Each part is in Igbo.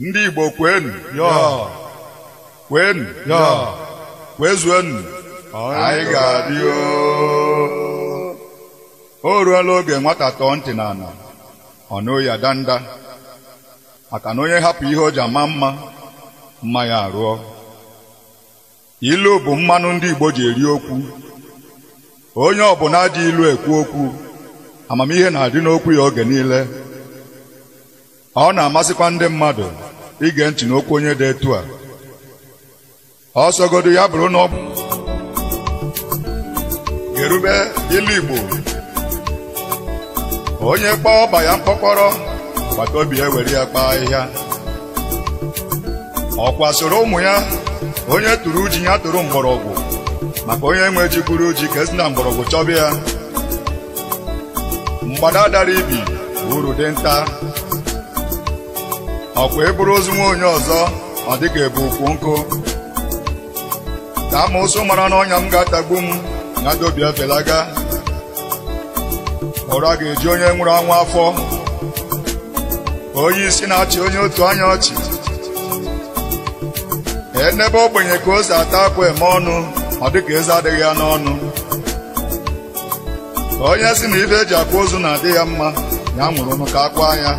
Ndị Igbo kwenu ya kwenu ya kwezuenu anyị ga-adị o ruola oge nwata tọọ ntị n'ala ọ nụ ya danda maka na onye hapụ ihe o ji ama mma ya arụọ. Ilu bụ mmanụ ndị Igbo ji eri okwu. Onye ọbụla dị ilu ekwu okwu, amamihe na-adị n'okwu ya oge niile. Ọ na-amasịkwa ndị mmadụ ige ntị n'okwu onye dị etu a. Ọsọgodo ya bụrụ na ọ bụ ga-erube ilu Igbo. Onye kpọọ ọba ya mkpọkọrọ, agbata obi ya were ya kpaa ahịhịa. Ọ kwasoro ụmụ ya, onye tụrụ uji ya tụrụ mgbọrọgwụ, maka onye nwe ji kwuru uji ka esi na mgbọrọgwụ chọba ya. Mgbada dara ibi uru dị nta. Ọkwa eburu ozu nwa onye ọzọ ọ dị ka ebu ukwu nkụ. Ka amoosu mara n'ọnya m ga-atagbu m ya dobi efelaga. Ụra ga-eji onye nwụrụ anwụ afọ. Onye isi na-achị onye otu anya ọchị. N'ebe ogbenye ka o si ata akwa eme ọnụ, ọ dị ka eze adịghị ya n'ọnụ. Onye si na ife eji akwa ozu na-adị ya mma, ya nwụrụ nụ ka akwa ya.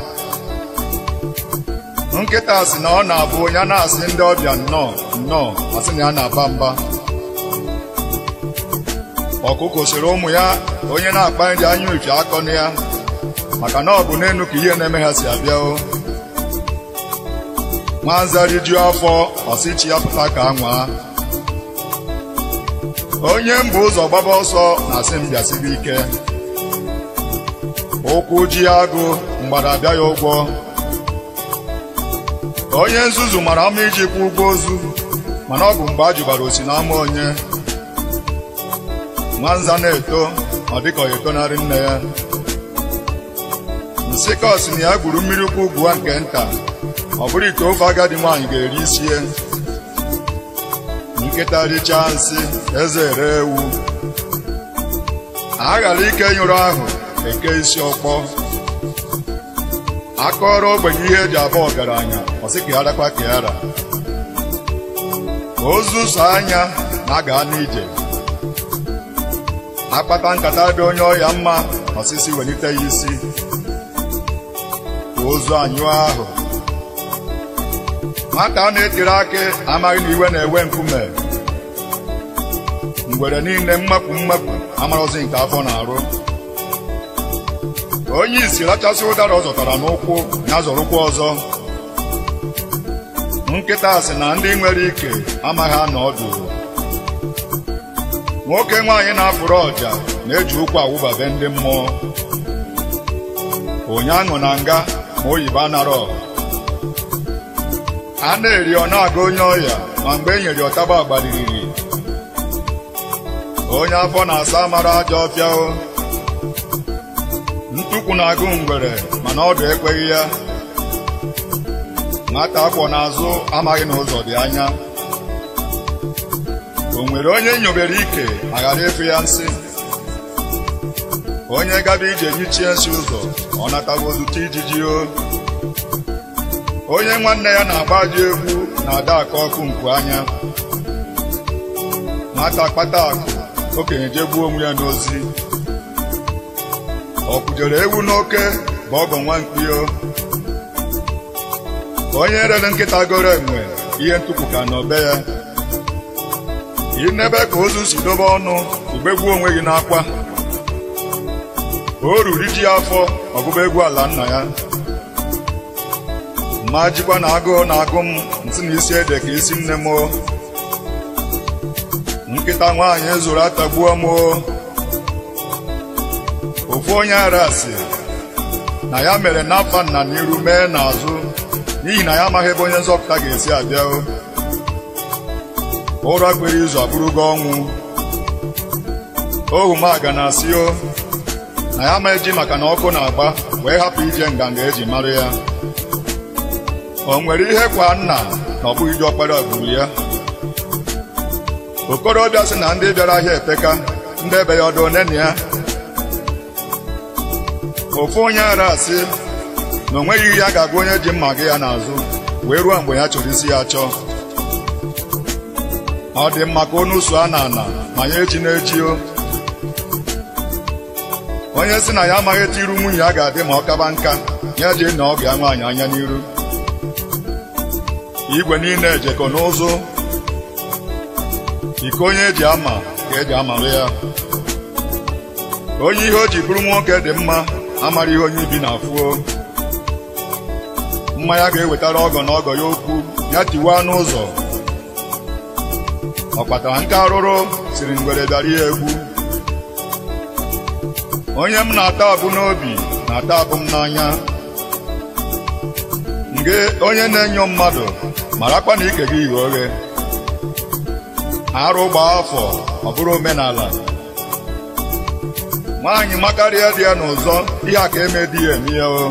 Nkịta si na ọ na-abụ onye na-asị ndị ọbịa nnọọ asị na ya na-aba mba. Ọkụkọ sịrị ụmụ ya onye na-akpa nri anya uche akọnụ ya, maka na ọ bụ n'elu ka ihe na-eme ha si abịa o. Nwanza rijuo afọ ọsịchi ya pụta ka anwa. Onye mbụ ụzọ gbaba ọsọ na-asị m bịasiri ike. Ụkwụ ji agụ mgbada abịa ya ụgwọ. Onye nzuzu mara ama iji kwụ ụgwọ ozu, mana ọ bụ mgbe a jụbara osi n'ama onye. Nwanza na-eto ọ dịka ọ etonarị nne ya. Nsị ka ọ sị na ya gwuru mmiri ukwu ugwu nke nta, ọ bụrụ ite ofe agadi nwaanyị ga-eri isie. Nkịta richaa nsị eze ere ewu. A ghara ike nyụrụ ahụ eke isi ọkpọ. Akọrọ ogbenye ihe eji abụ ọgaranya ọ sị ka ya rakwa ka ya ra. Ozu so anya na-aga n'ije. Akpata nkata dị onye ọya mma ọsịsị welite ya isi. Ozu anyụ ahụ. Nwata a na-etiri akị amaghị na iwe na-ewe nkume. Ngwere niile mmapụ amarozi nke afọ na-arụ. Onye isi rachasị ụdara ọ zọtara n'ụkwụ ya zọrụkwa ọzọ. Nkịta sị na ndị nwere ike amaghị anọ ọdụ. Nwoke nwaanyị na-afụrụ ọja na-eji ụkwụ awụbabe ndị mmụọ. Onye aṅụ na nga ma oyibo anarọ. A na-eri ọ na-aga onye ọya ma mgbe e nyere ọtaba agbaliriri. Onye afọ na-asa mara aja ọfịa o. Ntukwu na-agụ ngwere mana ọdụ ekweghị ya. Nwata akwọ n'azụ amaghị na ụzọ dị anya. O nwere onye nyobere ike aghara efe ya nsị. Onye gaba ije nyichie nsị ụzọ ọ natawa ozute ijiji o. Onye nwanne ya na-agbaji egwu na-ada aka ọkụ nku anya. Nwata kpata akụ okenye jegbuo onwe ya n'ozi. Ọ kwujere ewu n'oke bụ ọgọ nwa mkpio. Onye rere nkịta goro enwe ihe ntukwu ka n'obe ya. Inebe ka ozu si dobe ọnụ igbegbuo onwe gị n'akwa. O ruru ji afọ ọgụba egwu ala nna ya. Ma jikwa na agụụ na-agụ m nsị na isi ede ka isi nne m o. Nkịta nwaanyị zụrụ atagbuo m o. Ofu onye ara si na ya mere n'afa nna n'iru mee n'azụ n'ihi na ya amaghị ebe onye nzọpụta ga-esi abịa o. Ụra kwere izu abụrụgo ọnwụ. Ohu maga na-asị o na ya ma eji maka na ọkụ na-agba wee hapụ ije nganga eji mara ya. O nwere ihe kwa nna na ọ bụghị ọkpara gburu ya. Okorobịa sị na ndị bịara ahịa epeka ndị ebe ya ọdụ onene ya. Ofu onye ara asị na o nweghị ihe a ga-agwa onye ji mma gị ya n'azụ wee ruo mgbe ya chọrọ isi ya achọ. Ọ dị mma ka onu sụọ n'ala ma ya eji na-eji o. Onye si na ya amaghị etu iru nwunye ya ga-adị ma ọ kaba nka, ya jee na ọ ga nwaanyị anya n'iru. Igwe niile ejekọ n'ụzụ, iko onye eji ama ka eji amalụ ya. Onye ihe o ji bụrụ nwoke dị mma amara ihe onye ibi na-afụo. Mma ya ga-ewetara ọgọ na ọgọ ya okwu, ya tiwaa n'ụzọ. Ọ kpatara nke arụrụ siri ngwere bịara ya egwu. Onye m na-ata abụ n'obi na-ata abụ m n'anya. Nge onye na-enyo mmadụ marakwa na ike gị ighe oghe. Arụ gbaa afọ ọ bụrụ omenala. Nwaanyị makarịa dị ya n'ụzọ ihe a ka eme di ya eme ya o.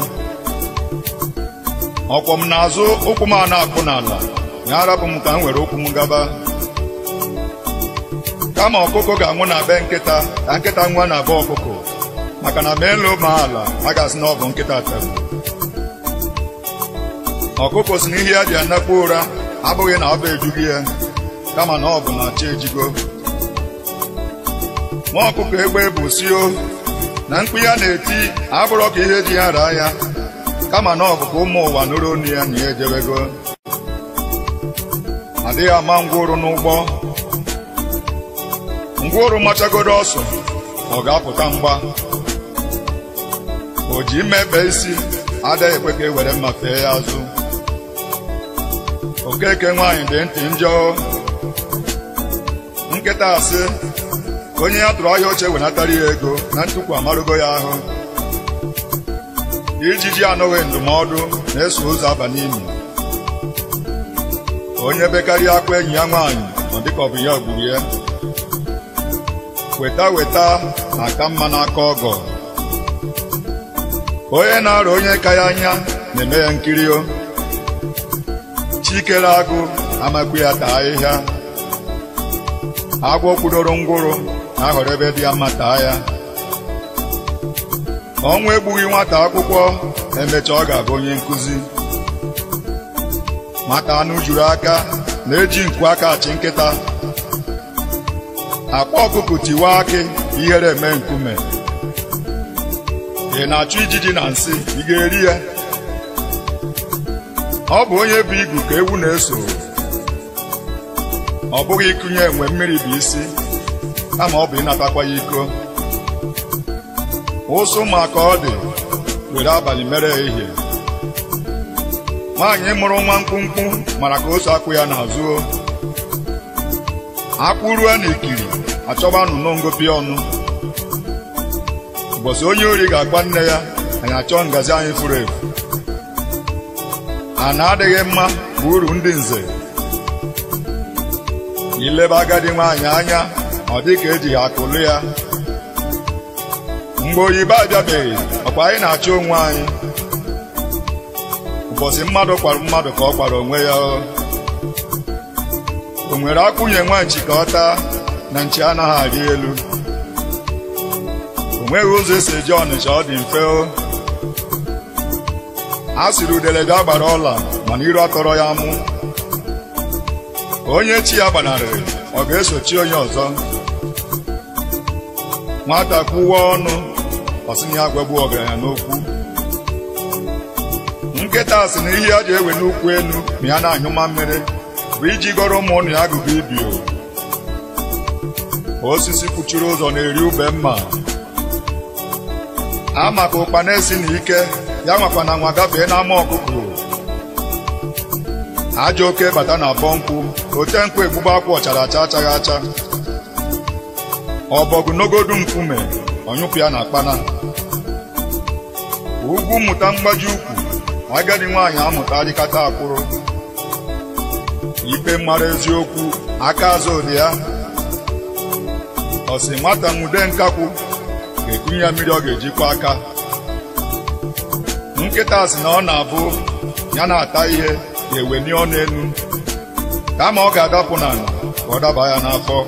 Ọkwọ m n'azụ ụkwụ m a na-akpụ n'ala, ya arapụ m ka m were ụkwụ m gaba. Kama ọkụkọ ga-anwụ na be nkịta ka nkịta nwa na be ọkụkọ, maka na ma elu ma ala a ga-asị na ọ bụ nkịta tere. Ọkụkọ si na ihe ya ji anakpu ụra abụghị na ọ bụ ejughị ya, kama na ọ bụ na chi ejigo. Nwa ọkụkọ egbe ebusio na mkpu ya na-eti abụrọ ka ihe ji ya raa ya, kama na ọ bụ ka ụmụ ụwa nụrụ onu ya na ya ejebego. Adịghị ama ngwụrụ n'ụgbọ. Ngwụrụ machagodo ọsọ ọ ga-apụta mgba. O ji mmebe isi adịghị ekwe ka e were mma fee ya azụ. Okeke nwaanyị dị ntị njọ. Nkịta asị onye ya tụrụ ahịa oche wenatara ya ego na ntukwu amarugo ya ahụ. Ijiji anọghị ndụmọdụ na-eso ụzọ aba n'imi. Onye bekarịa akwa enyi ya nwaanyị ọ dịka ọ bụ ya gburu ya. Weta weta na-aka mma n'aka ọgọ. Onye na-arụ onye ka ya anya na-eme ya nkiri o. Chikere agụ amakwu ya taa ahịhịa. Agwọ kwudoro ngwụrụ na-ahọrọ ebe dị ya mma taa ya. Ọnwụ egbughị nwata akwụkwọ, emecha ọ ga-abụ onye nkụzi. Mata anụ juru aka na-eji nku aka achị nkịta. Akpa ọkụkụ tiwa akị ihere eme nkume. Ị na-achụ ijiji na nsị, ị ga-eri ya. Ọ bụ onye bụ igu ka ewu na-eso. Ọ bụghị ịkụnye enwe mmiri bụ isi, kama ọ bụ ịnatakwa ya iko. Ụsụ maka ọ dị were abalị mere ehihie. Nwaanyị mụrụ nwa mkpụmkpụ mara ka ose akwụ ya n'azụ. Akpụ ruo n'ikiri achọba nnụnụ ngopi ọnụ. Ụbọchị onye ori ga-agba nne ya, anyị achọ ngazi anyị furu efu. A na-adịghị mma bụ uru ndị nze. Ileba agadi nwaanyị anya ọ dị ka eji ya akụlụ ya. Mgbe oyibo abịabeghị ọkwa anyị na-achọ onwe anyị. Ụbọchị mmadụ kwara mmadụ ka ọ kwara onwe ya. O nwere akwụnye nwa nchi ka ọ taa na nchi anaghị arị elu. O nweghị ụzọ esi eje Ọnịcha ọ dị mfe o. A sịrị udele bịa gbara ọla mana iru atọrọ ya mụ. Onye chi ya gbanarịrị ọ ga-esochi onye ọzọ. Nwata kwuwa ọnụ ọ sị na ya gwagbu ọgaranya n'okwu. Nkịta sị na ihe ya ji ewe n'ukwu enu ma ya na-anyụma mmiri bụ iji gọrọ ụmụ ụnụ ya agụgụ ibio. Osisi kpuchiri ụzọ na-eri ube mma. Ama ka ụkpa na-esi n'ike ya nwakwa na nwa gafee n'ama ọkụkụ. Ajọ oke bata na abọ nkwụ, ote nkwụ egbugba akwụ ọchara acha achaghị acha. Ọbọgụ n'ogodu nkume ọnyụpụ ya na akpana. Ugwu mmụta mgbaji ukwu agadi nwaanyị amụta adịkata akwụrụ. Ikpe mara eziokwu aka azụ dị ya. Ọ sị nwata nwude nkakwụ ga-ekunye ya mmiri ọ ga-ejikwa aka. Nkịta sị na ọ na-abụ ya na-ata ihe ga-eweli ọnụ elu, kama ọ ga-adapụ n'ala ka ọ daba ya n'afọ.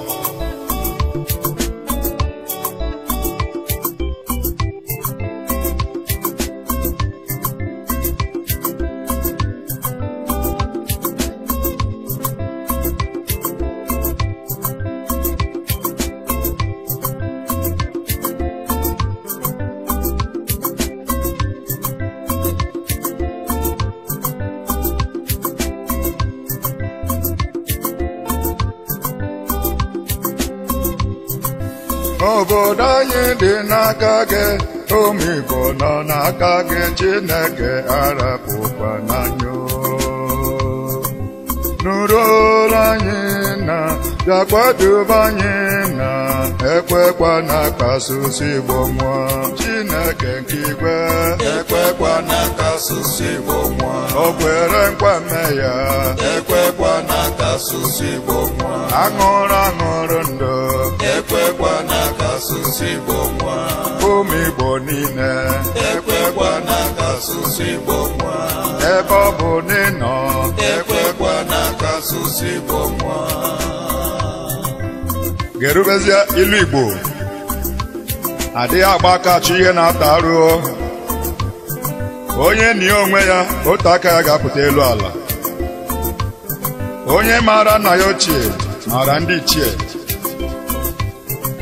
obodo anyị dị n'aka gị, ụmụ Igbo nọ n'aka gị, Chineke arapụkwana anyị. Nụrụ anyị na bịa kwadobe anyị na ekwekwana ka asụsụ Igbo nwụọ. Chineke nke igwe ekwekwana ka asụsụ Igbo nwụọ. o kwere nkwa mme ya Ekwekwana ka asụsụ Igbo nwụọ. aṅụrụ ndụ Ekwekwana ka asụsụ Igbo nwụọ. ụmụ Igbo niile Ekwekwana ka asụsụ Igbo nwụọ. ebe ọ bụ na ị nọ Ekwekwana ka asụsụ Igbo nwụọ. ga-erubezie ilu Igbo adịghị agba aka achọ ihe na-ata arụ. onye nie onwe ya otu aka ya ga-apụta elu ala. onye maara nna ya ochie maara ndị ichie.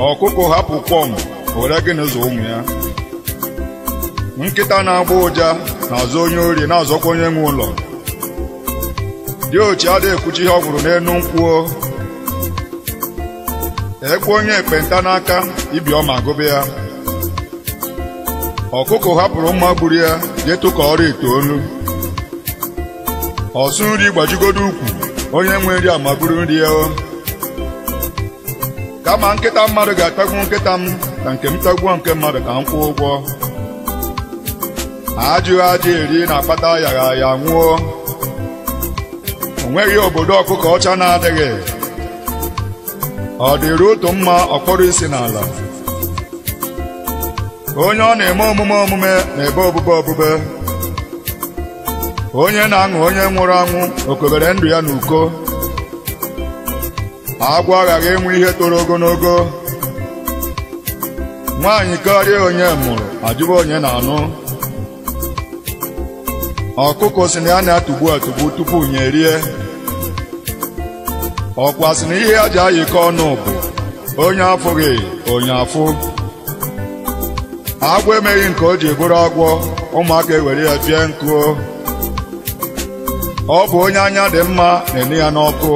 ọkụkọ hapụ kwọm were gịnị zụ ụmụ ya. nkịta na-agba ụja na-azụ onye ori na-azọkwa onye nwe ụlọ. dị ochie adịghị ekwuchi ihe ọ gwụrụ n'enu nkwuo. ekwe onye ekpenta n'aka ibi ọma gụbe ya. ọkụkọ hapụrụ mma gburu ya jetụ ka ọrụ itoolu. ọsụ nri gbajigodo ukwu onye nwe nri amagburu nri ya. kama nkịta mmadụ ga-atagbu nkịta m ka nke m tagbuo nke mmadụ ka m kwụọ ụgwọ. ajụghị aja eri na-akpata yagha ya nwụọ. o nweghị obodo ọkụkọ ọcha na-adịghị. ọ dịrị otu mma ọkpọrọ isi n'ala. onye ọ na-eme omume na-ebe obube. onye na-aṅụ onye nwụrụ anwụ okobere ndụ ya n'uko. agwọ aghaghị enwe ihe toro ogologo. nwaanyị karịa onye mụrụ ajụba onye na-anụ. ọkụkọ si na ya na-atụgbu atụgbu tupu nye rie. ọkwa sị na ihe aja ayịkọ ọnụ bụ onye afụghị onye afụ. agwọ emeghị nke o ji bụrụ agwọ, ụmụaka ewere ya fie nkụ. ọ bụ onye anya dị mma na-ene ya n'ọkụ.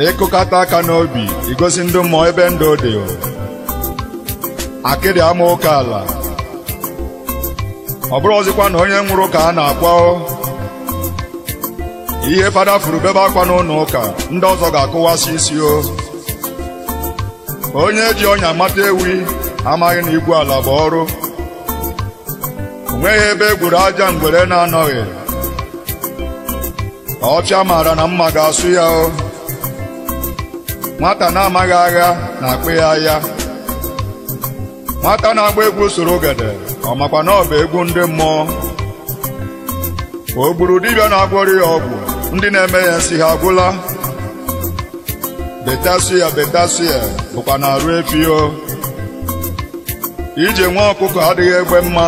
ịkụkata aka n'obi igosi ndị mmụọ ebe ndụ dị. akịdị ama ụka ala. ọ bụrụ ọzịkwa na onye nwụrụ ka a na-akwa. ihe fada furu bebe akwa n'ụlọ ụka ndị ọzọ ga-akụwasị isi. onye ji ọnya mata ewi amaghị na igwu ala bụ ọrụ. o nweghị ebe egwuru aja ngwere na-anọghị. ọfịa maara na mma ga-asụ ya. nwata na-amaghị agha na-akpị ya ya. nwata na-agba egwu soro ogede ọ makwa na ọ bụ egwu ndị mmụọ. o gburu dibịa na-agwọrọ ya ọgwụ ndị na-eme ya nsị ha agwụla. betasụ ya bụkwa na arụ efi. ije nwa ọkụkọ adịghị egbe mma.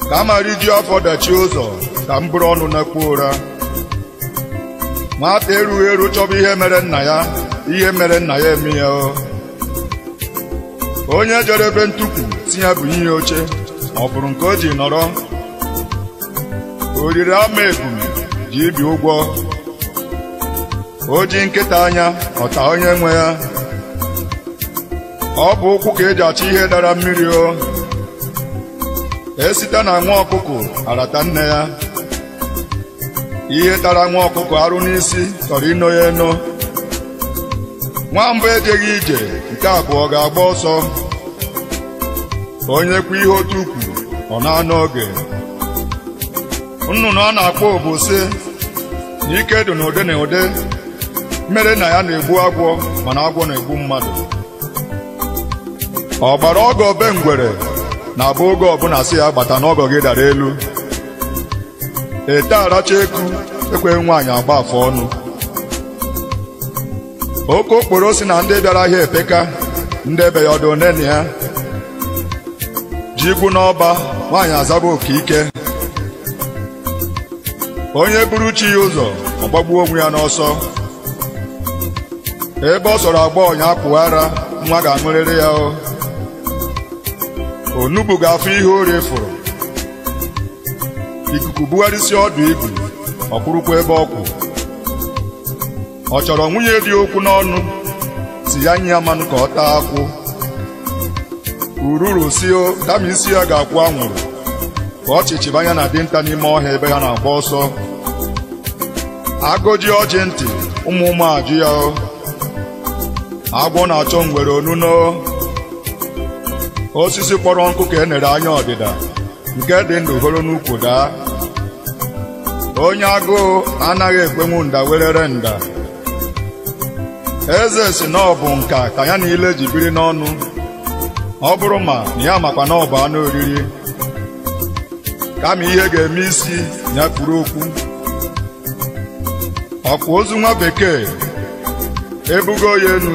ka a mara iji afọ dachie ụzọ ka m bụrụ ọnụ na-ekwu ụra. nwata erughị eru chọba ihe mere nna ya eme ya. onye jere ebe ntukwu si ya bụ ihe oche ọ bụrụ nke o ji nọrọ. oriri ama ebum ji ibi ụgwọ. o ji nkịta anya ọta onye nwe ya. ọ bụ ụkwụ ka eji achọ ihe dara mmiri. esite na nwa ọkụkọ arata nne ya. ihe tara nwa ọkụkọ arụ n'isi chọrọ ino ya eno. nwamba ejeghị ije nke abụọ ga-agba ọsọ. onye kwu ihe otu ukwu ọ na-anọ oge. nnụnụ a na-akpọ obosi na ike dị n'ụdị na ụdị. mere na ya na-egbu agwọ mana agwọ na-egbu mmadụ. ọgbara ọgọ be ngwere na-abụ oge ọbụla sị ya gbata n'ọgọ gị dara elu. ete aracha eku ekweghị nwaanyị agba afọ ọnụ. oke okporo si na ndị bịara ahịa epeka ndị ebe ya ọdụ nene ya. ji igwu n'ọba nwaanyị azaba oke ike. onye buru chi ya ụzọ ọ gbagbuo onwe ya n'ọsọ. ebe ọ sọrọ agba ọnya apụ ara nwa ga-aṅụrịrị ya. onugbu ga-afụ ihe orie fụrụ. ikuku bugharịsị ọdụ ibu ọ kwụrụkwa ebe ọ kwụ. ọ chọrọ nwunye dị okwu n'ọnụ si ya nye ya mmanụ ka ọ taa akwụ. Ururu si o kama isi ya ga-akwụ anwụrụ ka ọ chịchịba anya na dinta n'ime ọhịa ebe ha na-agba ọsọ. Agụ ji ọjị ntị ụmụ ajụ ya o. Agwọ na-achọ ngwere onuno. Osisi kpọrọ nkụ ka e nere anya ọdịda nke dị ndụ horo n'ukwu daa. Onye agụụ anaghị ekwenwu nda werere nda. Eze si na ọ bụ nka ka ya niile ji biri n'ọnụ. Ọ bụrụ ma na ya makwa na ọ bụ anụ oriri. Kama ihe ga-eme isi ya kwuru okwu. Ọkwa ozu nwa bekee ebugo ya enu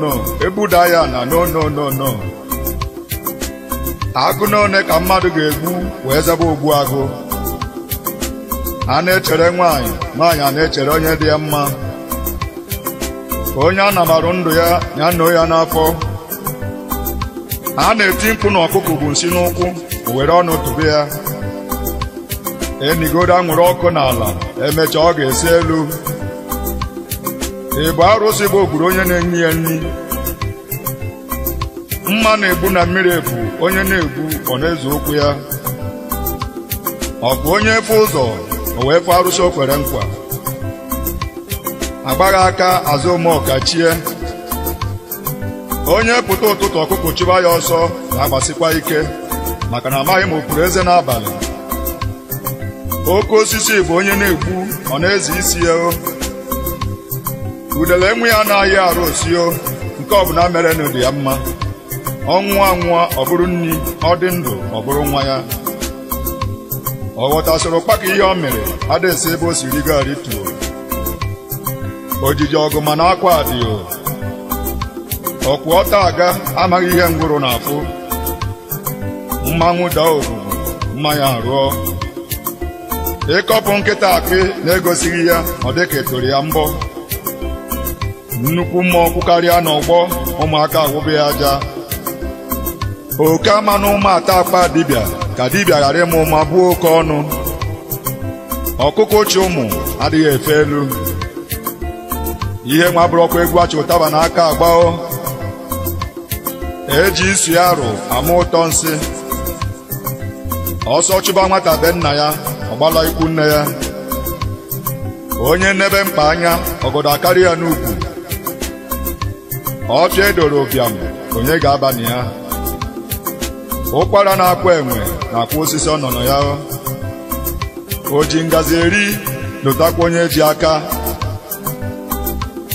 no ebuda ya na no. Agụ n'one ka mmadụ ga-egbu wee zaba ogbu agụ. A na-echere nwaanyị a na-echere onye dị ya mma. Onye a nabarụ ndụ ya ya noo ya n'afọ. A na-eti mkpu na ọkụkụ bụ nsị n'ụkwụ o were ọnụ tụbe ya. Enigodo anwụrụ ọkụ n'ala emechaa ọ ga-esi elu. Ịbụ arụsị bụ ogburu onye na-enye ya nri. Mma na-egbu na mmiri ebu onye na-egbu ọ na-ezu okwu ya. Ọ bụ onye efe ụzọ o wee fụ arụsị o kwere nkwa. Agbaghị aka azụ ome ọkachie. Onye pụta ụtụtụ ọkụkụ chụba ya ọsọ na-agbasikwa ike maka na amaghị ma o pụrụ eze n'abalị. Oke osisi bụ onye na-egbu ọ na-eze isi ya o. Udele enwe ya anaghị arụ osio nke ọbụla mere na ụdị ya mma. Ọnwụọ anwụọ ọ bụrụ nri, ọ dị ndụ ọ bụrụ nwa ya. Ọ ghọtasịrị kpaka ihe o mere adịghị ebe o siri gari tuo. Ojiji ọgụ mana akwa adịghị. Ọkwụ ọta aga amaghị ihe ngwụrụ na-afụ. Mmanwụ daa ogbugbu mmanya arụọ. Ịkọpụ nkịta akpị na-egosighị ya ọ dịka etoro ya mbọ. Nnukwu mmụọ kwukarịa n'ọgbọ ụmụaka agwụbe ya aja. Oke ama na ụmụ ata akpa dibịa ka dibịa ghara ịmụ ụma buo oke ọnụ. Ọkụkọ ochie ụmụ adịghị efe elu. Ihe nwa bụrụkwa egwu achị ụtaba n'aka agbao. Eji isu ya arụ ama ụtọ nsị. Ọsọ chụba nwata be nna ya ọgbala ikwu nne ya. Onye nebe mkpa anya ọgọdọ akarị ya n'ukwu. Ọfịa edoro ụbịam onye ga-abani ya. Ụkwara na-akwa enwe na-akwa osisi ọnọnọ ya. O ji ngazi eri lụtakwa onye ji aka.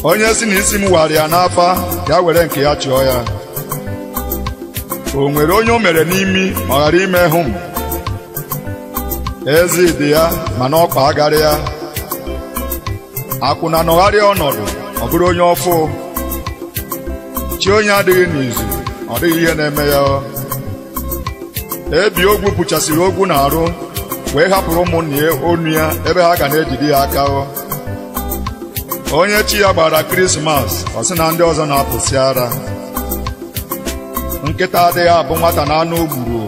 Onye si na isi m warị ya n'afa ya were nke ya chịọ ya. O nwere onye o mere n'imi ọ ghara ime hụ m. Ezi dị ya mana ọkpa agarị ya. Akwụna nọgharịa ọnọdụ ọ bụrụ onye ọfụ. Chi onye adịghị n'izu ọ dịghị ihe na-eme ya. Ebi ogwu pụchasịrị ogwu n'arụ wee hapụrụ ụmụnne ya onu ya ebe ha ga na-ejide ya aka. Onye chi ya gbara Krismas ọ sị na ndị ọzọ na-apụsị ara. Nkịta adịghị abụ nwata na anụ ogburu.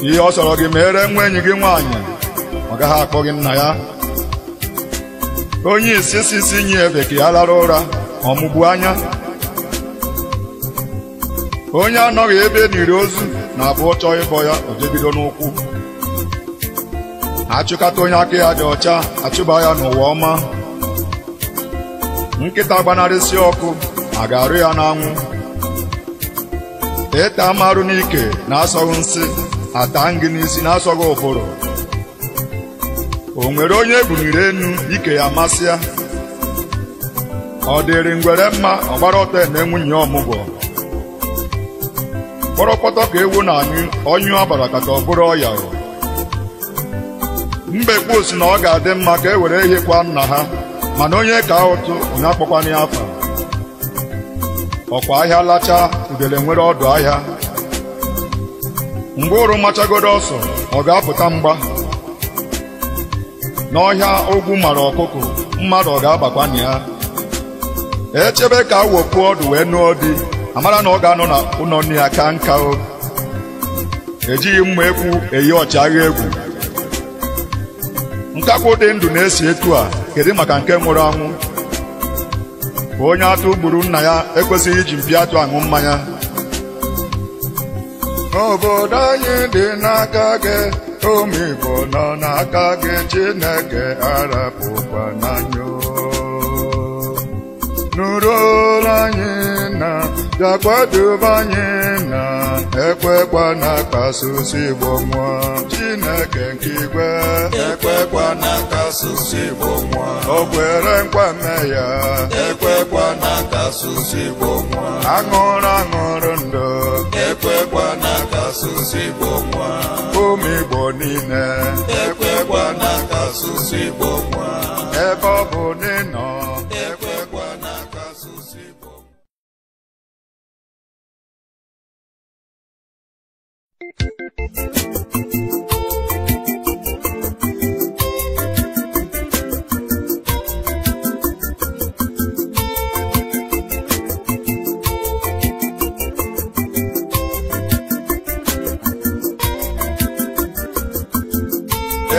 Ihe ọ sọrọ gị mere nwa enyi gị nwaanyị ọ gaghị akpọ gị nna ya. Onye isi nye ebe ka ya lara ụra ọmụgbu anya. Onye anọghị ebe niri ozu na-abụ ọchọ ịbọ ya o jebido n'ụkwụ. Achụkata onye aka ya dị ọcha achụba ya n'ụwa ọma. Nkịta gbanarịsị ọkụ a ga-arụ ya n'anwụ. Ịta amarụ n'ike na-asọghị nsị ata ngị n'isi na-asọghị ụbụrụ. O nwere onye ebuniri enu ike ya masị ya. Ọ dịrị ngwere mma ọ gbara ọtọ eme nwunye ọmụgwọ. Kpọrọkpọtọ ka ewu na ọnyụ agbara kata ọ bụrụ ọya. Mbekwu si na ọ ga-adị mma ka e were ehikwa nna ha mana onye ka ụtụ onye akpọkwana ya afa. Ọkwa ahịa lacha udele nwere ọdụ ahịa. Mgbe ụrụ machagodo ọsọ ọ ga-apụta mgba. N'ọhịa ogwu mara ọkụkụ mmadụ ọ ga-agbakwana ya. Echebe ka wepụ ọdụ wee nụọ di amara na ọ ga-anọ na ụlọ nne ya ka nka. Ejighị mma ekwu eyi ọchịagha egwu. Nkakwụ dị ndụ na-esi etu a kedu maka nke nwụrụ anwụ. onye atụ gburu nna ya ekwesịghị iji mpi atụ aṅụ mmanya. Obodo anyị dị n'aka gị, ụmụ Igbo nọ n'aka gị, Chineke arapụkwana anyị. Nụrụ olu anyị na bịakwadobe anyị na ekwekwana ka asụsụ Igbo nwụọ. Chineke nke igwe ekwekwana ka asụsụ Igbo nwụọ. o kwere nkwa mme ya Ekwekwana ka asụsụ Igbo nwụọ. aṅụrụ ndụ Ekwekwana ka asụsụ Igbo nwụọ. ụmụ Igbo niile Ekwekwana ka asụsụ Igbo nwụọ. ebe ọ bụ na ị nọ. Ekwekwana ka asụsụ Igbo.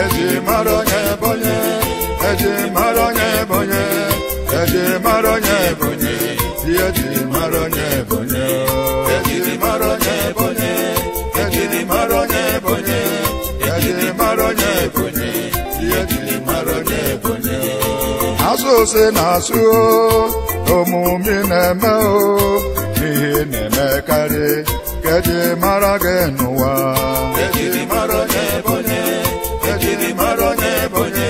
Eji mara onye Ebonyi, eji mara onye Ebonyi, eji mara onye Ebonyi, eji mara onye Ebonyi, eji mara onye Ebonyi, eji mara onye Ebonyi, eji mara onye Ebonyi, eji mara onye Ebonyi. Asụsụ na-asụ omume na-eme ihe na-emekarị ka eji mara gị n'ụwa. Eji mara onye Ebonyi. Eji mara onye Ebonyi,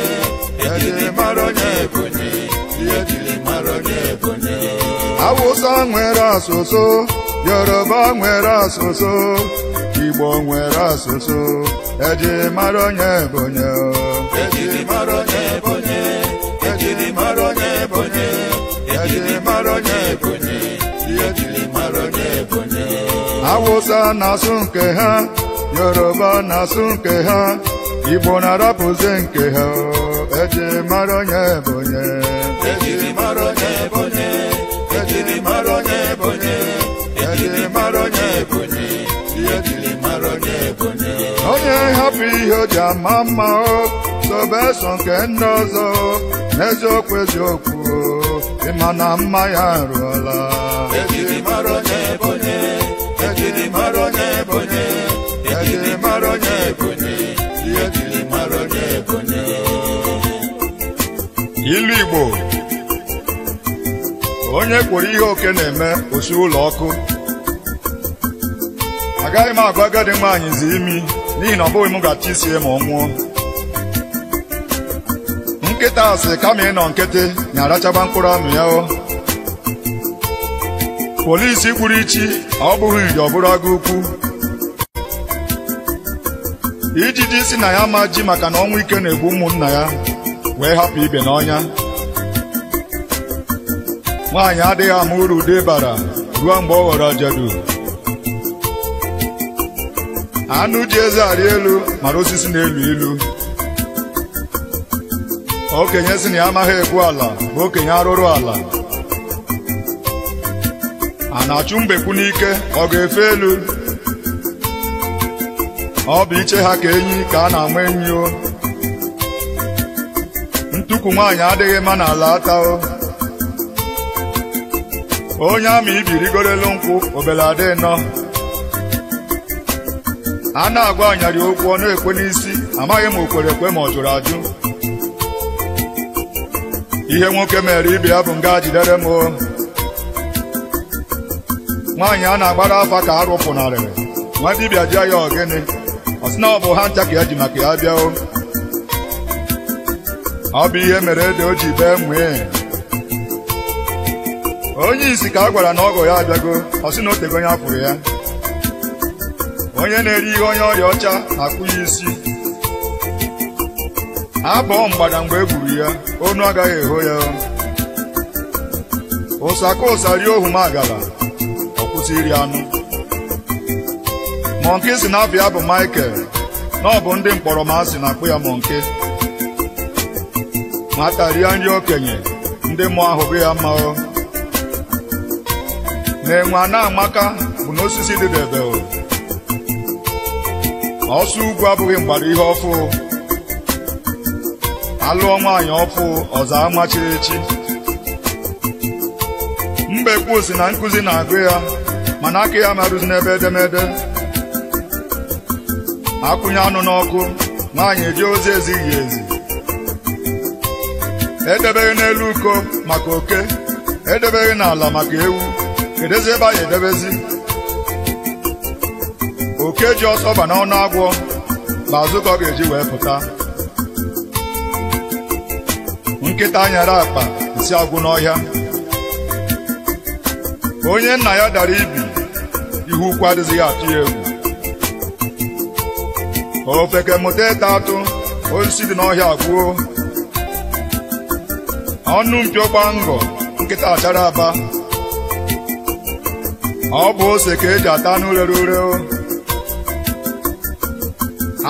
eji mara onye Ebonyi, Eji mara onye Ebonyi. Awụsa nwere asụsụ, Yoruba nwere asụsụ, Igbo nwere asụsụ, eji mara onye Ebonyi. Eji mara onye Ebonyi. Eji mara onye Ebonyi, eji mara onye Ebonyi, Eji mara onye Ebonyi. Awụsa na-asụ nke ha, Yoruba na-asụ nke ha, Igbo na-arapụzi nke ha, eji mara onye Ebonyi. Eji mara onye Ebonyi. Eji mara onye Ebonyi, eji mara onye Ebonyi, Eji mara onye Ebonyi. onye hapụ ihe o ji ama mma sobe so nke ndị ọzọ, n'eziokwu eziokwu ịma na mma ya arụọla. Eji mara onye Ebonyi. Eji mara onye Ebonyi, eji mara onye Ebonyi, Eji mara onye Ebonyi. ilu Igbo onye kwuru ihe oke na-eme osi ụlọ ọkụ. Agaghị m agwa agadi nwaanyị zi imi n'ihi na ọ bụghị m ga-achọ isi ma ọ nwụọ. Nkịta asị kama ịnọ nkịtị na-arachagba mkpụrụ amụ ya. Polisi gburu ichi ọ bụghị nri ọ bụrụ agụ ukwu. Ijiji si na ya ma ji maka na ọnwụ ike na-egbu ụmụnna ya wee hapụ ibe n'ọnya. Nwaanyị adịghị ama uru ude bara ruo mgbe ọ ghọrọ ajadu. Anụ ji eze arị elu mara osisi na-elu ilu. Okenye si na ya amaghị ekwu ala bụ okenye arụrụ ala. A na-achụ mbekwu n'ike ọ ga-efe elu. Ọ bụ iche ha ka enyi ka a na-ama enyi o. Ntukwu nwaanyị adịghị mma n'ala ata o. Onye ama ibi rigorelu nkwụ obele adị nọ. A na-agwa anyarị okwu ọ na-ekwe n'isi, amaghị ma o kwere ekwe ma ọ jụrụ ajụ. Ihe nwoke mere ibe ya bụ nga jidere m o. Nwaanyị a na-agbara afa ka a rụpụnarịrị, nwa dibịa jụọ ya ọgịnị, ọ sị na ọ bụ ha ncha ka ya ji maka ya bịa o. Ọ bụ ihe mere ede o ji bee nwee. Onye isi ka a gwara na ọgọ ya abịago, ọ sị na o tego onye afụrụ ya. Onye na-eri ihe onye ọrịa ọcha na-akpụ ya isi. Abụọ mgbada mgbe e gburu ya, onu agaghị eho ya. Ụsaka ụsa rie ohu m agala, ọ kwụsị iri anụ. Mọnke si n'afọ ya bụ Michael, na ọ bụ ndị mkpọrọ ma asị na-akpụ ya Mọnke. Nwata rie nri okenye, ndị mmụọ ahụghị ya mma o. Na-enwe a na-amaka bụ n'osisi dịdebe o. Ọsọ ugwu abụghị mgbada ihe ọfụ. Alụọ nwaanyị ọfụ ọzọ amachiri echi. Mbekwu si na nkụzi na-agụ ya mana aka ya marụzi n'ebe edemede. Akwụnye anụ n'ọkụ nwaanyị eji ozi ezighi ezi. Edebeghị n'elu uko maka oke, edebeghị n'ala maka ewu, kedezi ebe anyị edebezi. Oke ji ọsọ ba n'ọnụ agwọ ma azụ ka ọ ga-eji wee pụta. Nkịta nyere akpa isi agwụ n'ọhịa. Onye nna ya dara ibi ihu ukwu adịghị atụ ya egwu. Ofeke mụta ịta atụ osisi dị n'ọhịa agwụo. Ọnụ mpio gba ngọ nkịta achara aba. Ọ bụ ose ka eji ata anụ rere ure.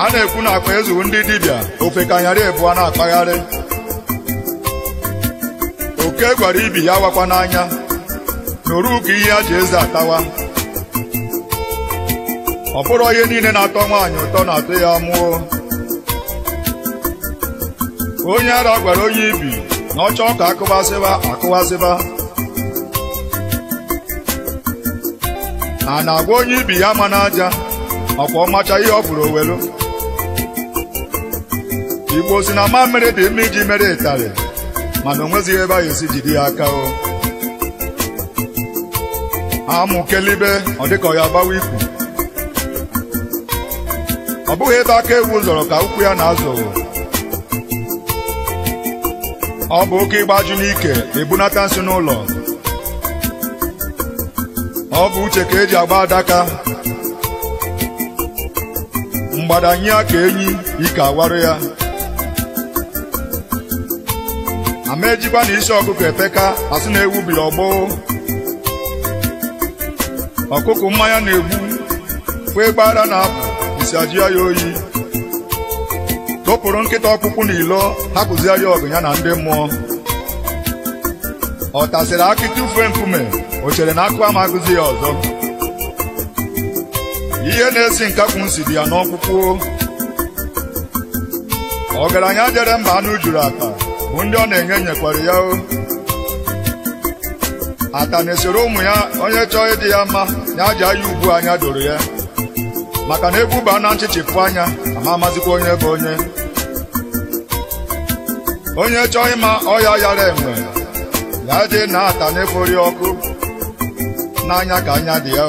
A na-ekwu na akpa ezughị ndị dibịa ofeke anyara ebu a na-akpagharị. Oke gwara ibi ya wakwa n'anya n'oru ka ihe a ji eze atawa. Ọ bụrụ ihe niile na-atọ nwaanyị ụtọ na-atụ ya mụọ. Onye ara gwara onye ibi na ọ chọọ ka akụwasịba. A na-agwa onye ibi ya ma n'aja ọkwa ọmacha ihe ọ bụrụ owelu. Igbo si na mamịrị dị mma iji mere ịtarị mana o nwezighị ebe a ga-esi jide ya aka. Amụ kelibe ọ dịka ọ ya gbawa ikwu. Ọ bụghị ebe aka ewu zọrọ ka ụkwụ ya na-azụ. Ọ bụ oke ịgbaju n'ike ebunata nsị n'ụlọ. Ọ bụ uche ka eji agba adaka. Mgbadanye ya ka enyi ike awarụ ya. Ama ejikwa na isi ọkụkọ epeka asị na ewu biri ọgbọ. Ọkụkọ mmanya na-egbu kwe gbara na-apụ isi ajụ ya oyi. Tụpụrụ nkịta ọkpụkpụ n'ilo hapụzigharị ọgụ ya na ndị mmụọ. Ọ tasịrị akị tụfuo nkume o chere na akụ amagụzi ya ọzọ. Ihe na-esi nkakwu nsi dị ya n'ọkpụkpụ. Ọgaranya jere mba anụ juru akpa bụ ndị ọ na-enye nyekwara ya. Ata na-esoro ụmụ ya onye chọọ ịdị ya mma ya aja ya ugbu anya doro ya maka na egbuba na nchịchịpụ anya ama amazikwa onye bụ onye. Onye chọọ ịma ọya yara enwe ya dị na ata na-efori ọkụ n'anya ka anya dị ya.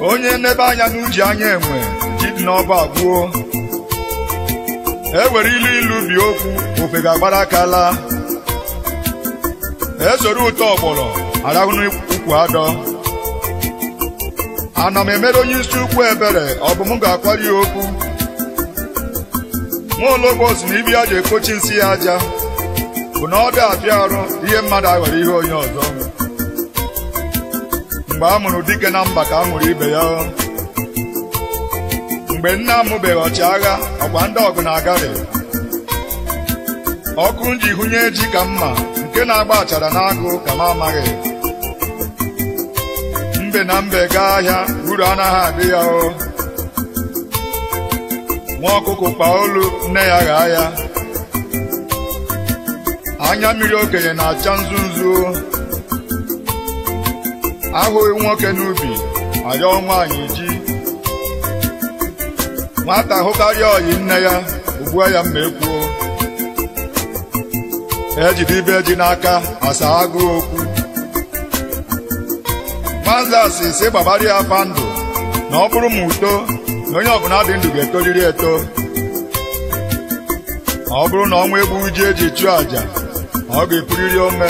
Onye nebe anya n'uji anya enwe ji dị n'ọba agwụo. Ewere ilu bi okwu ofe ga-agbara aka laa. Esoro ụtọ ọgbọrọ arahụ n'ukwu adọ. Ana m emere onye isi ukwu ebere ọ bụ m ga-akwari ya okwu. Nwaologbo si na ibi ya ji ekpochi nsị ya aja bụ na ọ dị apịa arụ ihe mmadụ aghọrọ ihe onye ọzọ. Mgbe a mụrụ dike na mba ka a mụrụ ibe ya. Mgbe nne amụbeghị ọchịagha ọkwa ndị ọgụ na-agarị. Ọkụ nji hụnye ji ka mma nke na-agba achara n'agụ ka m amaghị. Mbe na mbe gaa ahịa uru anaghị adị ya. Nwa ọkụkụ kpa olu nne ya ghaa ya. Anya mmiri okenye na-acha nzu nzu. Ahụghị nwoke n'ubi ayọọ nwaanyị ji. Nwata hụkarịa ọyị nne ya ugbua ya mma ekwuo. Ejide ibe ji n'aka asa agụ okwu. Mazasị si gbabara ya afa ndụ na ọ bụrụ ma uto na onye ọbụla dị ndụ ga-etoliri eto. Ọ bụrụ na ọnwa egbu ji eji chụọ aja ọ ga-epuriri ome.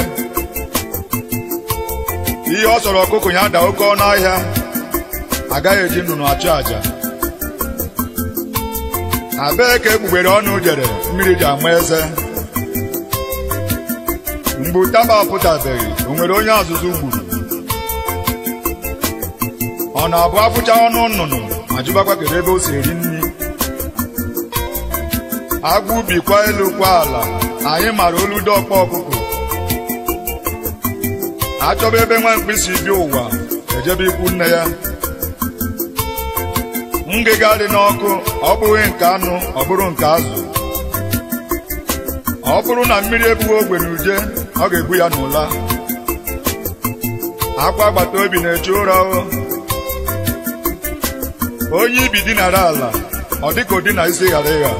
Ihe ọ sọrọ ọkụkọ ya daa oke ọnụ ahịa agaghị eji nnụnụ achụ aja. Abee ka egbugbere ọnụ jere mmiri ji ama eze. Mgbe ụtaba apụtabeghị o nwere onye azụzụ gburu. Ọ na-abụ afụcha ọnụ nnụnụ ma jụbakwa kedu ebe o si eri nri. Agwụ bikwa elu kwa ala anyị mara olu dọkpa ọkụkọ. Achọba ebe nwa mkpịsị bi ụwa ejebe ikwu nne ya. Ngịga dị n'ọkụ ọ bụghị nke anụ ọ bụrụ nke azụ. Ọ bụrụ na mmiri ebughị ogbe n'uje ọ ga-egbu ya n'ụla. akwa agbata obi na-eche ụra onye ibi dinara ala ọ dịka ụdị na isi ghara ịgha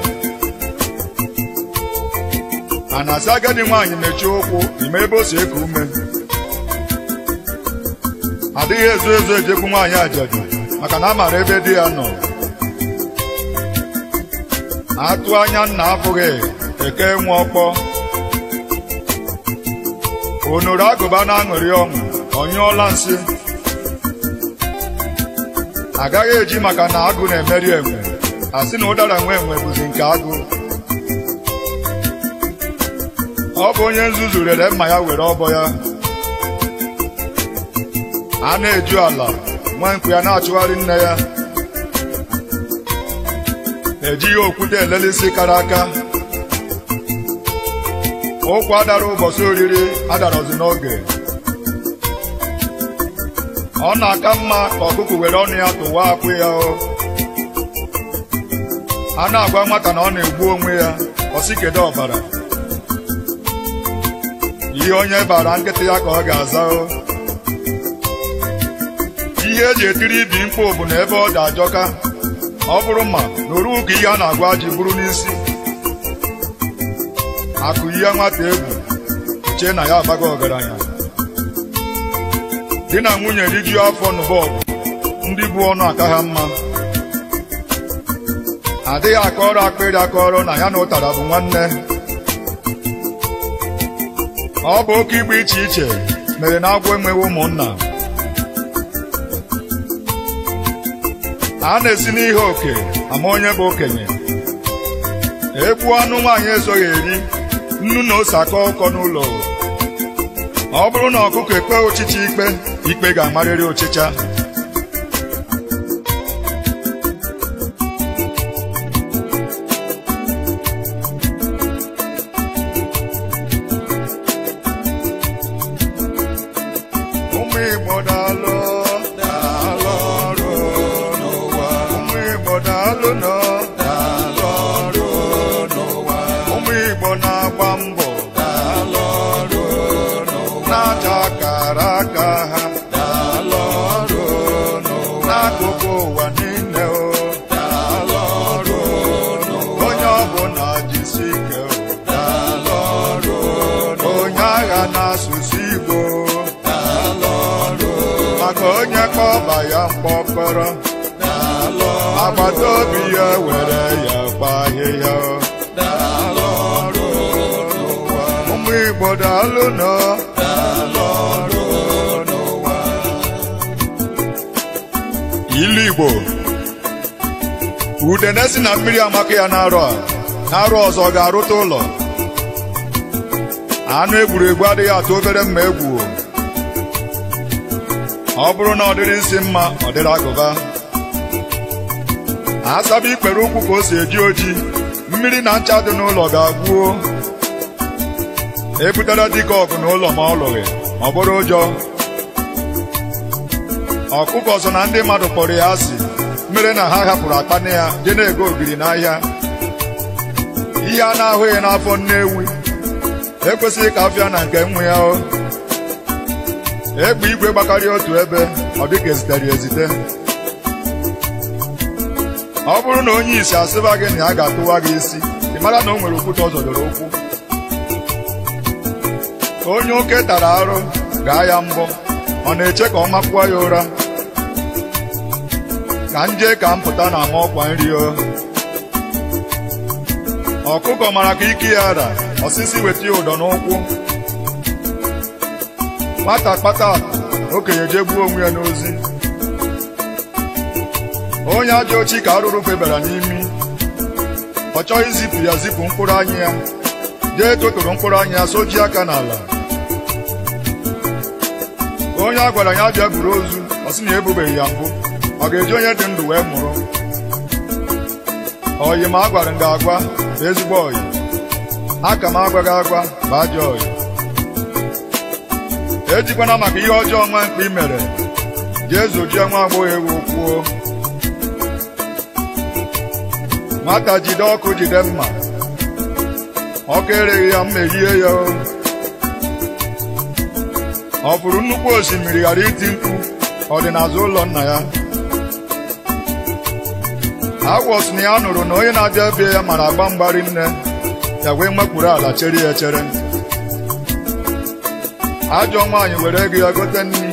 a na-asị agadi nwaanyị mechie ụkwụ ime ebe o si eku ume adịghị ezo ezo ejekwu nwaanyị ajadu maka na a mara ebe di ya nọ atụ anya nna afụghị eke nwe ọkpọ onoro agụba na-aṅụrị ọṅụ ọnyụọla nsị agaghị eji maka na agụ na-emeri enwe asị na ụdara nwe enwe bụzi nke agụ ọ bụ onye nzuzu rere mma ya were ọbọ ya a na-eju ala nwe nkụ ya na-achụgharị nne ya ejighị okwute elelisi kara aka ụkwụ adara ụbọchị oriri adarozi n'oge ọ na-aka mma ka ọkụkụ were ọnụ ya tụwa akwụ ya a na-agwa nwata na ọ na-egbu onwe ya ọsikedo ọbara ihe onye bara nkịtị ya ka ọ ga-aza ihe eji etiri ibi mkpu bụ na ebe ọ dị ajọka ọ bụrụ ma na oru ka ihe a na-agwa ji bụrụ n'isi akụ ihe nwata egwu chee na ya abago ọgaranya di na nwunye rijuo afọ n'ụbọgụ ndị bụ ọnụ aka ha mma adịghị akọrọ akpịrị akọrọ na ya na ụtara bụ nwanne ọ bụ oke igbe iche iche mere na agwọ enweghị ụmụnna a na-esi n'ihe oke ama onye bụ okenye egbu anụ nwaanyị ezoghị eri nnu na ose akọ ụkọ n'ụlọ ọ bụrụ na ọkụkọ ekpe ọchịcha ikpe ga-amarịrị ọchịcha ụmụ Igbo daalụ daalụ ọrụ n'ụwa ụmụ Igbo daalụ nọ daalụ ọrụ n'ụwa ụmụ Igbo na-agba mbọ daalụ ọrụ n'ụwa na-aja akara aka ha daalụ ọrụ n'ụwa n'akụkụ ụwa niile daalụ ọrụ n'ụwa onye ọbụla jisi ike daalụ ọrụ n'ụwa onye agha na-asụsụ Igbo maka onye kpọba ya mkpọkọrọ agbata obi ya were ya gba ahịhịa ụmụ Igbo daalụ nọ ilu Igbo udene si na mmiri amaka ya n'arọ ọzọ ga-arụta ụlọ anụ egwuregwu adịghị atụ obere mma egwu ọ bụrụ na ọ dịrị nsị mma ọ dịrị agụba asaba ikpere ụkwụ ka o si eji oji mmiri na ncha dị n'ụlọ ga-agwuo ebutere dike ọgụ n'ụlọ ma ọ lụghị ọ bụrụ ụjọ ọkụkọ so na ndị mmadụ kpọrọ ya asị mere na ha hapụrụ akpana ya jee na-ego ogiri n'ahịa ihe a na-ahụghị n'afọ nne ewu ekwesịghị ka afịa na nke nwe ya egbe igwe gbakarịa otu ebe ọ dịka ezitere ya ezite ọ bụrụ na onye isi asịba gị na ya ga-atụwa gị isi ị mara na o nwere okwute ọ zọdoro ụkwụ onye oke tara arụ gaa ya mbọ ọ na-eche ka ọ makwuo ya ụra ka nje ka m pụta na ama ọkwa nri ọkụkọ mara ka ike ya ara osisi weta ya ụdọ n'ụkwụ nwata kpata okenye jee gbuo onwe ya n'ozi onye ajọ ochi ka arụrụ febara n'imi ọ chọghị izipụ ya zipụ mkpụrụ anya ya jee totoro mkpụrụ anya ya soji aka n'ala onye a gwara ya bịa buru ozu ọ sị na ebubeghị ya mbụ ọ ga-eji onye dị ndụ wee mụrụ oyi ma a gwara m ga-agwa ezigbo oyi aka m agwaghị agwa bụ ajọ oyi ejikwana maka ihe ọjọọ nwa mkpa i mere jee zojie nwa agbọghọ ewu kwuo nwata jide ọkụ jide mma ọkụ ereghị ya mma eyie ya ọ fụrụ nnukwu osimiri ghara iti mkpu ọ dị n'azụ ụlọ nna ya. Agwọ sị na ya nụrụ na onye na-abịa ebe ya mara agba mgbari nne ya wee makwuru ala chere ya echere. Ajọ nwaanyị were ego ya gote nri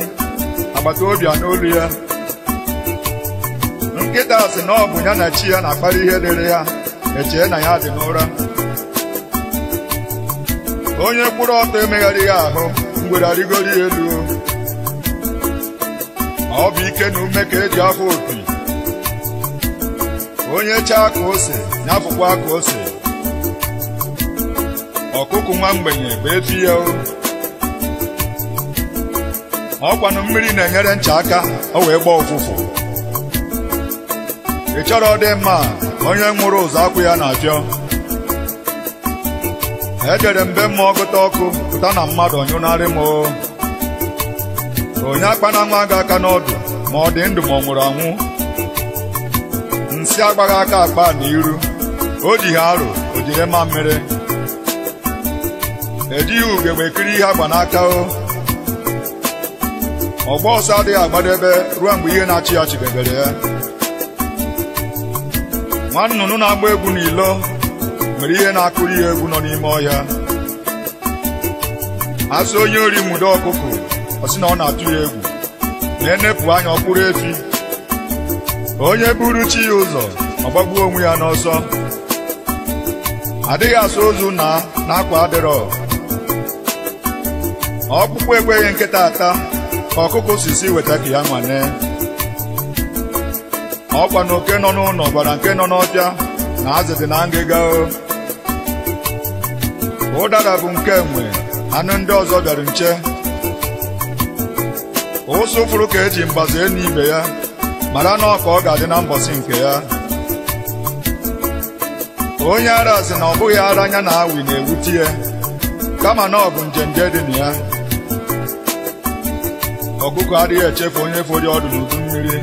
agbata obi a n'olu ya. Nkịta sị na ọ bụ ya na chi ya na-akpara ihe dịrị ya echee na ya dị n'ụra. Onye kwụrụ ọtọ emegharịghị ahụ ngwere arịgoro ya elu. Ọ bụ ike na ume ka eji afọ opi. Onye chaa ka ose nyafụkwa ka ose. Ọkụkụ nwa mgbenye bụ efi ya. Ọkwanụ mmiri na-enyere ncha aka o wee gbaa ụfụfụ. Ị chọrọ dị mma onye nwụrụ ụzọ akwụ ya na-apịọ. Ejere mbe mmụọ gote ọkụ pụta na mmadụ ọnyụnarị m. Onye akpana nwa gị aka n'ọdụ ma ọ dị ndụ ma ọ nwụrụ anwụ. Nsị agbaghị aka akpa n'iru o ji ha arụ o jiri ma mmiri. Ejighị ugegbe ekiri ihe agba n'aka. Ọgba ọsọ adịghị agbadebe ruo mgbe ihe na-achị ya chidebere ya. Nwa nnụnụ na-agba egwu n'ilo nwere ihe na-akụrụ ya egwu nọ n'ime ọhịa. Asị onye ori nwude ọkụkụ ọ sị na ọ na-atụ ya egwu na-enepụ anya ọkpụrụ efi. Onye buru chi ya ụzọ ọ gbagbuo onwe ya n'ọsọ. Adịghị asụ ozu na-akwa adịrọ. Ọkpụkpụ ekweghị nkịta ata ka ọkụkụ sisi weta ka ya nwane. Ọkwa na oke nọ n'ụlọ gwara nke nọ n'ọfịa na azị dị na ngịga. Ụdara bụ nke enwe anụ ndị ọzọ bịara nche. Ụsụ fụrụ ka eji mgbaze n'ibe ya mara na ọka ọ ga-adị na mbọsị nke ya. Onye ara sị na ọ bụghị ara anya na awi na-ewute ya kama na ọ bụ njenje dị na ya. Ọkụkọ adịghị echefu onye fori ọdụ n'udu mmiri.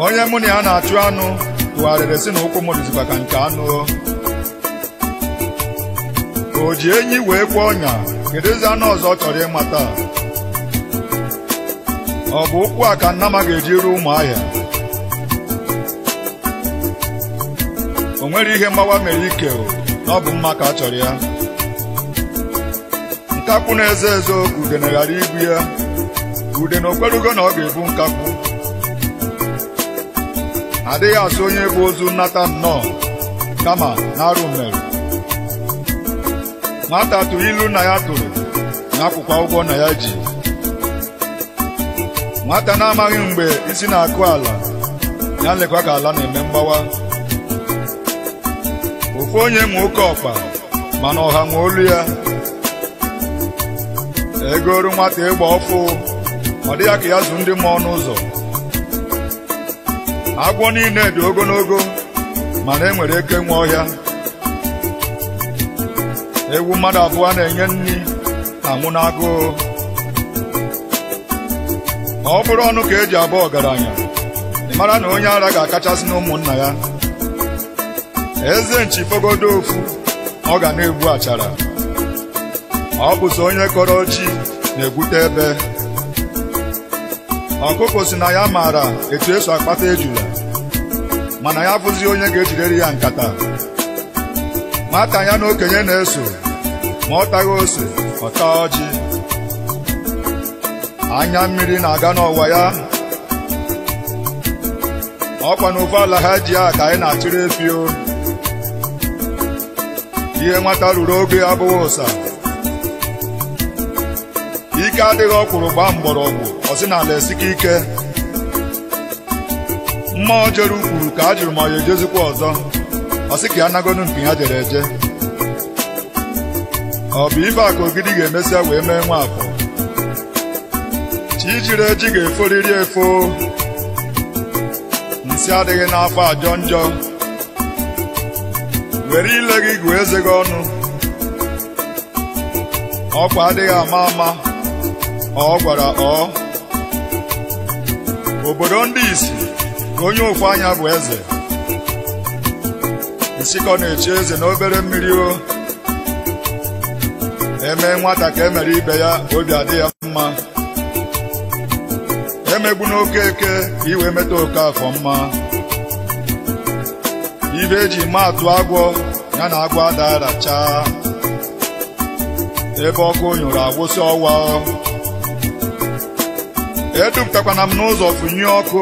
Onye mụ na ya na-achụ anụ tụgharịrị sị na ụkwụ m dịzikwa ka nke anụ. O ji enyi wee kwa ọnya kedụzi anụ ọzọ ọ chọrọ ịmata. Ọ bụ ụkwụ a ka Nnama ga-eji ruo Ụmụahịa. O nwere ihe mgbawa mere ike na ọ bụ mma ka a chọrọ ya. Nkakwụ na-ezo ezo ka udene ghara ibu ya. Udene okwerugo na ọ ga-ebu nkakwụ. Adịghị asụ onye bụ ozu nnata nnọọ kama na-arụ mmerụ. Nwata tụrụ ilu nna ya tụrụ na akwụkwọ ụgwọ na ya ji. Nwata na-amaghị mgbe isi na-akụ ala ya lekwa ka ala na-eme mgbawa. Ofu onye nwe oke ọkpa mana ọha nwe olu ya. Egoru nwata ịgba ọfụ ọ dị ya ka ya zụ ndị mmụọ n'ụzọ. Agwọ niile dị ogologo mana e nwere eke nwe ọhịa. Ewu mmadụ abụọ na-enye nri anwụ n'agụụ. Ọ bụrụ ọnụ ka eji abụ ọgaranya ị mara na onye ara ga-akachasị n'ụmụnna ya. Eze nchi fogodo ofu ọ ga na-egbu achara. Ọ bụzi onye kọrọ chi na-egwute ebe. Ọkụkọ si na ya maara etu eso akpata ejula mana ya bụzi onye ga-ejidere ya nkata. Nwata ya na okenye na-eso ma ọ taghị ose ọ taa ọjị. Anya mmiri na-aga n'ọwa ya. Ọkwa na ofe ala ha ji ka anyị na-achịrị efi. Ihe nwata ruru oge abụghị ụsa. Ike adịghị ọkwụrụ gbaa mgbọrọgwụ ọ sị na ala esika ike. Mmụọ jere ukwuru ka a jụrụ ma ọ ya ejezikwa ọzọ ọ sị ka ya nagonu nke ya jere eje. Ọ bụ ife a ka ogidi ga-emesịa wee mee nwa afọ. Chi jiri eji ga-eforiri efo. Nsị adịghị n'afọ ajọ njọ. Were ile gị gụọ eze gị ọnụ. Ọkwa adịghị ama ama ọ gwara ọ. Obodo ndị isi ka onye ofu anya bụ eze. Nsịkọ na-eche eze n'obere mmiri. eme nwata ka emere ibe ya obi adị ya mma emegbu n'oke eke iwe meta oke afọ mma ibe eji maatụ agwọ ya na agwọ adaracha ebe ọkụ nyụrụ agwụsị ọwa edupụtakwana m n'ụzọ fụnye ọkụ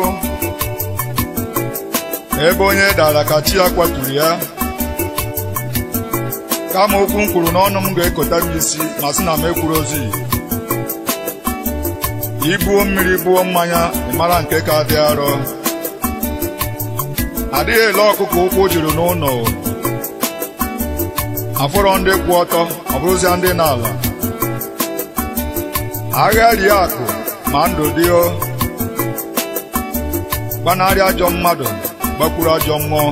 ebe onye dara ka chi ya kwaturu ya kama okwu m kwuru n'ọnụ m ga-ekota m isi ma sị na m ekwuru ozi ibuo mmiri buo mmanya ịmara nke ka dị arọ adịghị ele ọkụkọ ụkwụ juru n'ụlọ afọrọ ndị kwụ ọtọ ọ bụrụzia ndị n'ala agha rie akụ ma ndụ dị gbanarị ajọ mmadụ gbakwuru ajọ mmụọ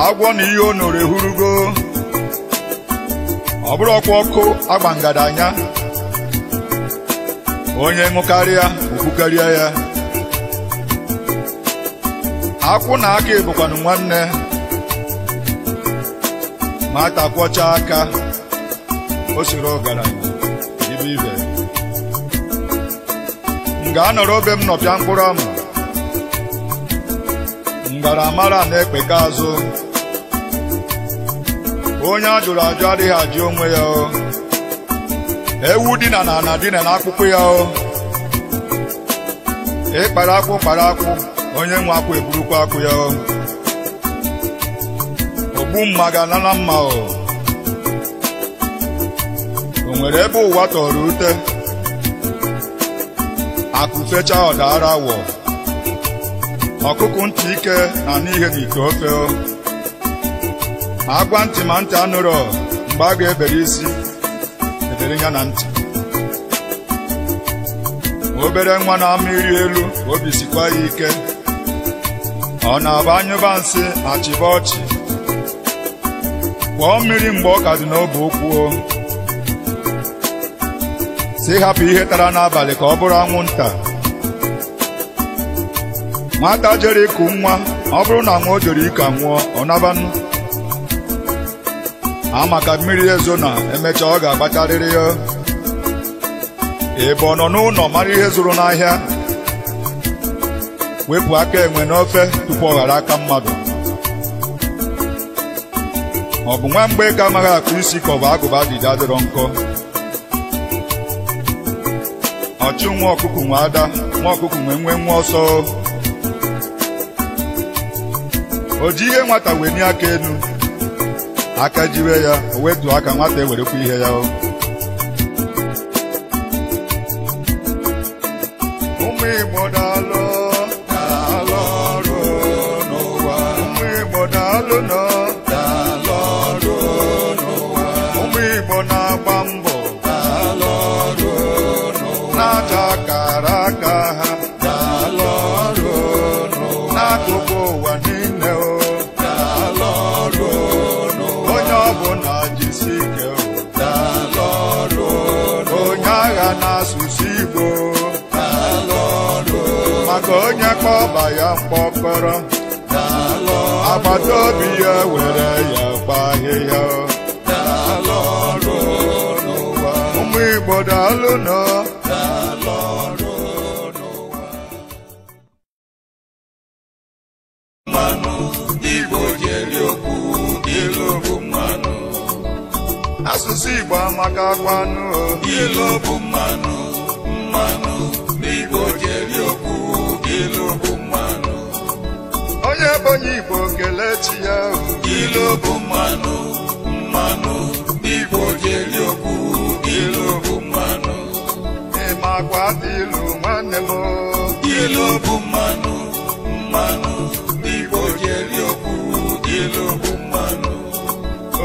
agwọ na ihe o noro ehurugo ọ bụrụ ọkwa ọkụ agba ngadanya onye ṅụkarịa okwukarịa ya akwụ na aka ebukwanụ nwanne ma atakwọcha aka o siri ọgaranya ibe ibe m ga-anọrọ obe m nọpịa mkpụrụ amụ ngaramara na-ekpeka azụ onye a jụrụ ajụ adịghị ajụ onwe ya ewu dina na ana dina n'akpụkpọ ya ịkpara akwụ kpara akwụ onye nwe akwụ eburukwa akwụ ya ogbu mma ga-anana mma o nwere ebe ụwa tọrọ ute akụ fecha ọdara awọ ọkụkụ ntị ike na n'ihe n'ite ofe agwa ntị ma ntị anụrọ mgbe a ga-ebere isi ebere ya na ntị obere nwa na-ama iri elu obi sikwa ya ike ọ na-aba anyụba nsị achịba ọchị kwọọ mmiri mgbe ọ ka dị n'obe okwu si hapụ ihe tara n'abalị ka ọ bụrụ anwụnta nwata jere ịkụ nwa ọ bụrụ na nwa o jere ike nwụọ ọ nabanụ amaka mmiri ezo na emecha ọ ga-agbacharịrị ya ebe ọ nọ n'ụlọ mara ihe zụrụ n'ahịa wepụ aka enwe n'ofe tupu ọ ghara aka mmadụ ọ bụ nwa mgbe ka amaghị akụ isi ka ọ bụ agụba adịda adịrọ nkọ ọchụ nwa ọkụkụ nwe ada nwa ọkụkụ nwe nwa ọsọ o ji ihe nwata weni aka enu aka jiwe ya o wetu aka nwata ewerekwa ihe ya ụmụ Igbo daalụ daalụ ọrụ n'ụwa ụmụ Igbo daalụ daalụ ọrụ n'ụwa ụmụ Igbo na-agba mbọ daalụ ọrụ n'ụwa na-aja akara aka ha daalụ ọrụ n'ụwa n'akụkụ ụwa niile daalụ ọrụ n'ụwa onye ọbụla jisi ike daalụ ọrụ onye agha na-asụsụ Igbo maka onye kpọba ya mkpọkọrọ agbata obi ya were ya gbaa ahịhịa ụmụ Igbo daalụ nọ mmanụ Igbo jeri okwu ilu bụ mmanụ asụsụ Igbo amaka kwanụ ilu bụ mmanụ mmanụ Igbo jeri okwu ilu bụ mmanụ onye bụ onye Igbo kelee chi ya ilu bụ mmanụ mmanụ Igbo jeri okwu ilu bụ mmanụ ịmakwa dị ilu nwanne m ilu bụ mmanụ mmanụ Igbo jeri okwu ilu bụ mmanụ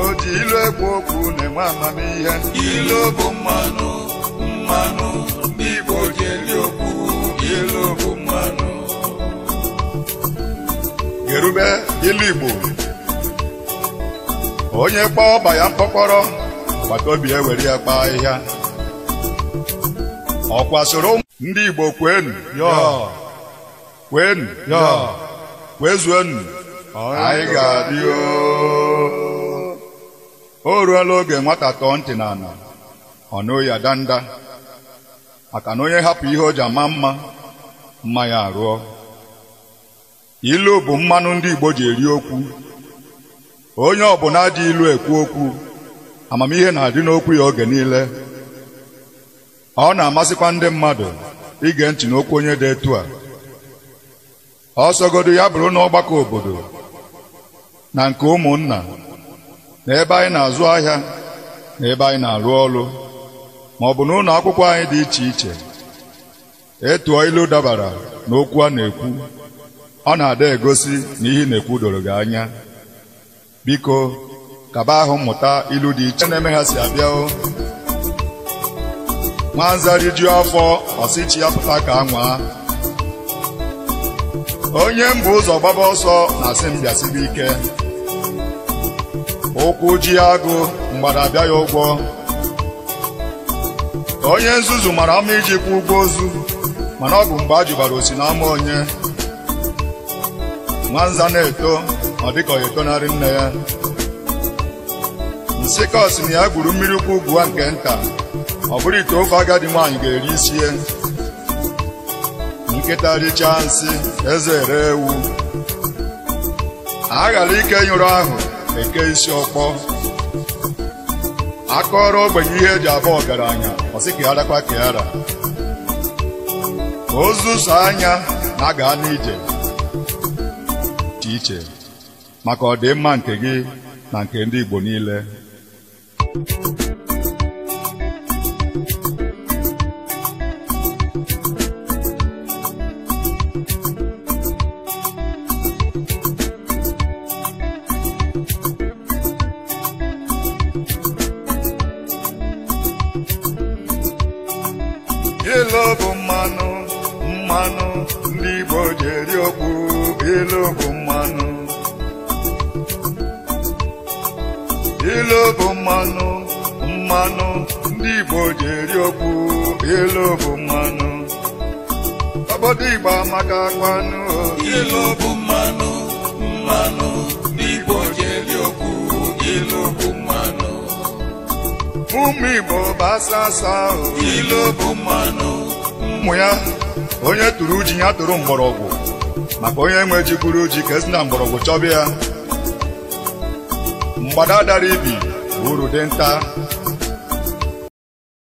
o ji ilu ekwu okwu na-enwe amamihe ilu bụ mmanụ mmanụ Igbo jeri okwu ilu bụ mmanụ Gerube ilu Igbo onye kpọọ ọba ya mkpọkọrọ agbata obi ewere ya kpaa ahịhịa ọkwa soro ndị Igbo kwenu kwenu kwezuenu anyị ga-adị o ruola oge nwata tọọ ntị n'ala ọ nụ ya danda maka na onye hapụ ihe o ji ama mma mma ya arụọ. Ilu bụ mmanụ ndị Igbo ji eri okwu. Onye ọbụla dị ilu ekwu okwu, amamihe na-adị n'okwu ya oge niile. Ọ na-amasịkwa ndị mmadụ ige ntị n'okwu onye dị etu a. Ọsọgodo ya bụrụ n'ọgbakọ obodo na nke ụmụnna, na ebe anyị na-azụ ahịa na ebe anyị na-arụ ọrụ, ma ọ bụ n'ụlọ akwụkwọ anyị dị iche iche. Etuo ilu dabara n'okwu a na-ekwu, ọ na-ada egosi na ihe na-ekwu doro gị anya. Biko kaba ahụ mmụta ilu dị iche na-eme ha si abịa. Nwanza rijuo afọ ọsịchi ya pụta ka anwa. Onye mbụ ụzọ gbaba ọsọ na-asị mbịasibe ike. Ụkwụ ji agụ mgbada abịa ya ụgwọ. Onye nzuzu mara ama iji kwụ ụgwọ ozu, mana ọ bụ mgbe a jụbara osi n'ama onye. Nwanza na-eto ọ dịka ọ etonarị nne ya. Nsịka ọsị na ya gwuru mmiri ukwu ugwu nke nta, ọ bụrụ ite ofe agadi nwaanyị ga-eri isie. Nkịta richaa nsị eze ere ewu. Aghara ike nyụrụ ahụ eke isi ọkpọ. Akọrọ ogbenye ihe eji abụ ọgaranya ọsị ka ya dakwa ka yara. Ozu so anya na-aga n'ije iche maka ọdịmma nke gị na nke ndị Igbo niile. Ilu bụ mmanụ, mmanụ ndị Igbo ji eri okwu. Ilu bụ mmanụ, ilu bụ mmanụ, mmanụ ndị Igbo ji eri okwu. Ilu bụ mmanụ, obodo Igbo amaka kwanụ. Ilu bụ mmanụ, mmanụ ndị Igbo ji eri okwu. Ilu bụ mmanụ, ụmụ Igbo basasa. ilu bụ mmanụ, ụmụ ya onye tụrụ ji ya tụrụ mgbọrọgwụ, maka onye nwe ji buru ji ka esi na mgbọrọgwụ chọba ya. Mgbada dara ibi bụ uru dị nta.